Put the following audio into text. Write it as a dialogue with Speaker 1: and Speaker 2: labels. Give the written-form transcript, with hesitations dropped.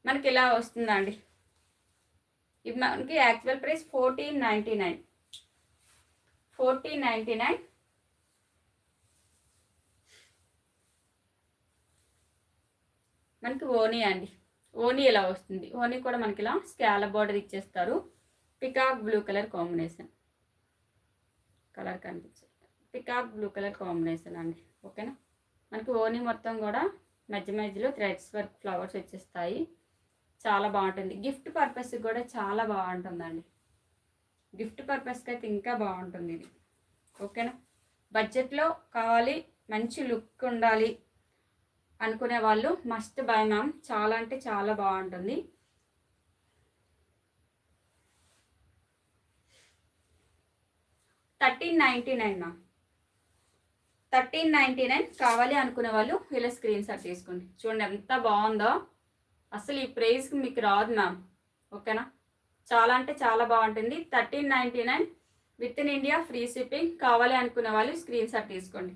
Speaker 1: మనకి ఇలా వస్తుందండి. ఇది మనకి యాక్చువల్ ప్రైస్ 1499. 1499. మనకి ఓనీ అండి. ఓనీ ఇలా వస్తుంది. ఓనీ కూడా మనకి ఇలా స్కాలప్ బార్డర్ ఇచ్చేస్తారు. Peacock blue colour combination. Colour కనిపించదు. పికాక్ బ్లూ కలర్ కాంబినేషన్ అండి. ఓకేనా. మనకి ఓనీ మొత్తం కూడా మధ్యలో థ్రెడ్స్ వర్క్ ఫ్లవర్స్ వచ్చేస్తాయి. చాలా బాగుంటుంది. గిఫ్ట్ పర్పస్కి కూడా చాలా బాగుంటుందండి. గిఫ్ట్ పర్పస్కి అయితే ఇంకా బాగుంటుంది ఇది. ఓకేనా. బడ్జెట్లో కావాలి, మంచి లుక్ ఉండాలి అనుకునే వాళ్ళు మస్ట్ బై మ్యామ్. చాలా అంటే చాలా బాగుంటుంది. $13.99 మ్యామ్. 13.99 కావాలి అనుకునే వాళ్ళు ఇలా స్క్రీన్ షాట్ తీసుకోండి. చూడండి ఎంత బాగుందో. అసలు ఈ ప్రైస్కి మీకు రాదు మ్యామ్. ఓకేనా. చాలా అంటే చాలా బాగుంటుంది. 13.99 with in India free shipping. కావాలి అనుకునే వాళ్ళు స్క్రీన్ షాట్ తీసుకోండి.